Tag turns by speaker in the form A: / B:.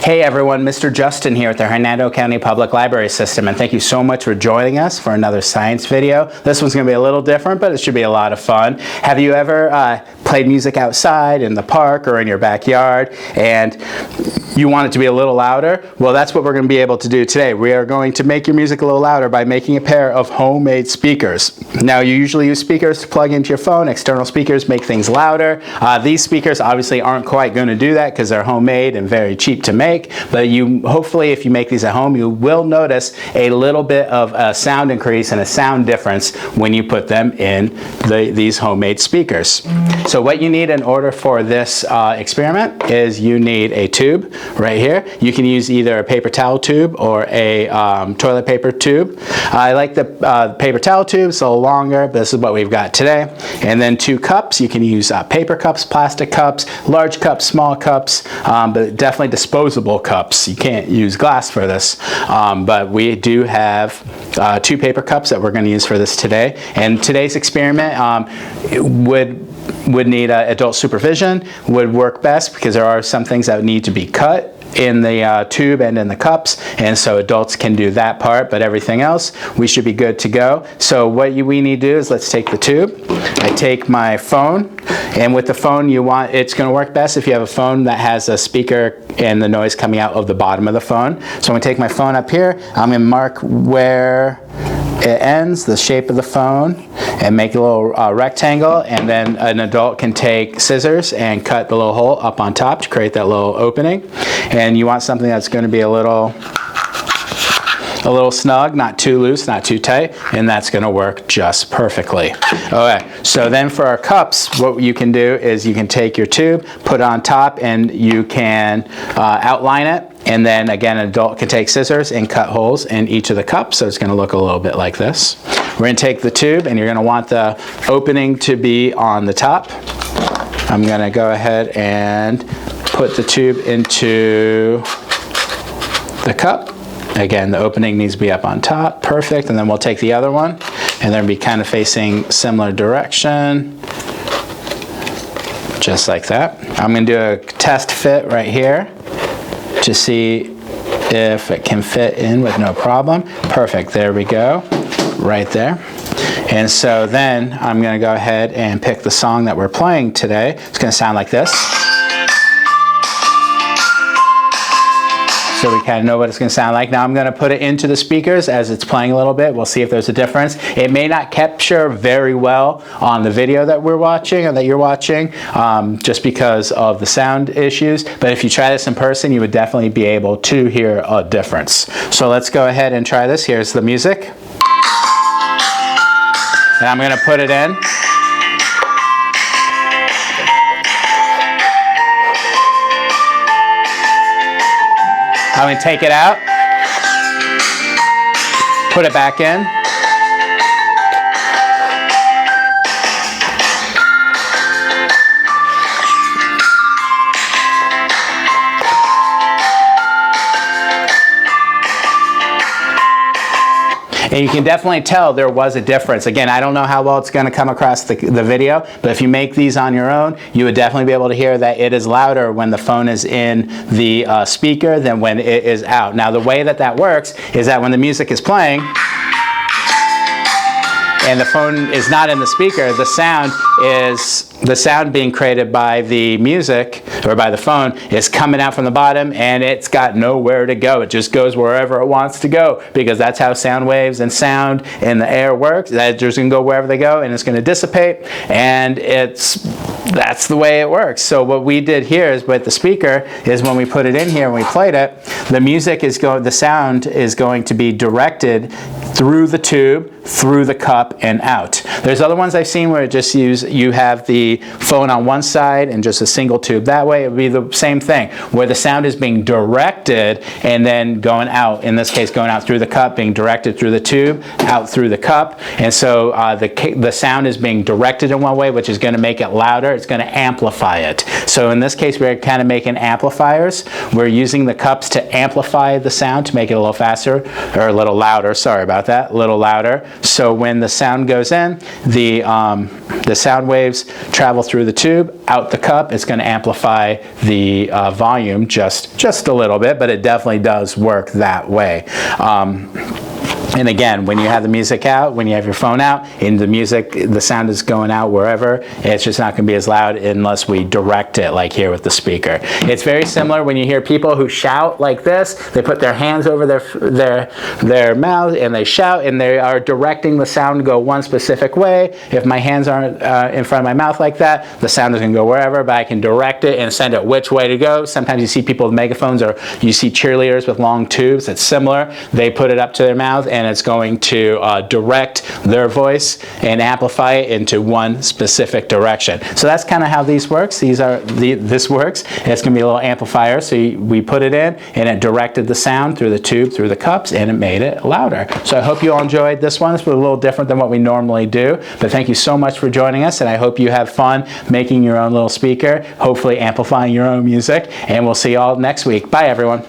A: Hey everyone, Mr. Justin here with the Hernando County Public Library System, and thank you so much for joining us for another science video. This one's going to be a little different, but it should be a lot of fun. Have you ever played music outside in the park or in your backyard and you want it to be a little louder? Well, that's what we're going to be able to do today. We are going to make your music a little louder by making a pair of homemade speakers. Now, you usually use speakers to plug into your phone. External speakers make things louder. These speakers obviously aren't quite going to do that because they're homemade and very cheap to make, but hopefully if you make these at home, you will notice a little bit of a sound increase and a sound difference when you put them in these homemade speakers. So what you need in order for this experiment is you need a tube right here. You can use either a paper towel tube or a toilet paper tube. I like the paper towel tube, it's a little longer, but this is what we've got today. And then 2 cups. You can use paper cups, plastic cups, large cups, small cups, but definitely disposable cups. You can't use glass for this, but we do have 2 paper cups that we're going to use for this today. And today's experiment would need adult supervision, would work best because there are some things that need to be cut in the tube and in the cups, and so adults can do that part, but everything else we should be good to go. So what we need to do is let's take the tube. I take my phone, and with the phone it's going to work best if you have a phone that has a speaker and the noise coming out of the bottom of the phone. So I'm going to take my phone up here, I'm going to mark where it ends, the shape of the phone, and make a little rectangle, and then an adult can take scissors and cut the little hole up on top to create that little opening. And you want something that's going to be a little snug, not too loose, not too tight, and that's going to work just perfectly. Okay, so then for our cups, what you can do is you can take your tube, put it on top, and you can outline it. And then again, an adult can take scissors and cut holes in each of the cups, so it's going to look a little bit like this. We're going to take the tube, and you're going to want the opening to be on the top. I'm going to go ahead and put the tube into the cup. Again, the opening needs to be up on top. Perfect. And then we'll take the other one, and then be kind of facing similar direction. Just like that. I'm going to do a test fit right here to see if it can fit in with no problem. Perfect, there we go, right there. And so then I'm going to go ahead and pick the song that we're playing today. It's going to sound like this. So we kind of know what it's going to sound like. Now I'm going to put it into the speakers as it's playing a little bit. We'll see if there's a difference. It may not capture very well on the video that we're watching or that you're watching, just because of the sound issues. But if you try this in person, you would definitely be able to hear a difference. So let's go ahead and try this. Here's the music. And I'm going to put it in. I'm going to take it out, put it back in. And you can definitely tell there was a difference. Again, I don't know how well it's going to come across the video, but if you make these on your own, you would definitely be able to hear that it is louder when the phone is in the speaker than when it is out. Now, the way that works is that when the music is playing and the phone is not in the speaker, the sound being created by the music or by the phone is coming out from the bottom, and it's got nowhere to go. It just goes wherever it wants to go, because that's how sound waves and sound in the air works. That just going to go wherever they go, and it's going to dissipate, and that's the way it works. So what we did here is with the speaker is when we put it in here and we played it, the sound is going to be directed through the tube, through the cup, and out. There's other ones I've seen where you have the phone on one side and just a single tube that way. It would be the same thing, where the sound is being directed and then going out. In this case, going out through the cup, being directed through the tube, out through the cup. And so the sound is being directed in one way, which is going to make it louder. It's going to amplify it. So in this case, we're kind of making amplifiers. We're using the cups to amplify the sound to make it a little faster, or a little louder. Sorry about that, a little louder. so when the sound goes in, the sound waves travel through the tube, out the cup. It's going to amplify the volume just a little bit, but it definitely does work that way. And again, when you have the music out, when you have your phone out, and the sound is going out wherever, it's just not going to be as loud unless we direct it like here with the speaker. It's very similar when you hear people who shout like this. They put their hands over their mouth and they shout, and they are directing the sound to go one specific way. If my hands aren't in front of my mouth like that, the sound is going to go wherever, but I can direct it and send it which way to go. Sometimes you see people with megaphones, or you see cheerleaders with long tubes. It's similar. They put it up to their mouth, and it's going to direct their voice and amplify it into one specific direction. So that's kind of how this works. This works. It's going to be a little amplifier. So we put it in, and it directed the sound through the tube, through the cups, and it made it louder. So I hope you all enjoyed this one. This was a little different than what we normally do, but thank you so much for joining us, and I hope you have fun making your own little speaker, hopefully amplifying your own music, and we'll see you all next week. Bye, everyone.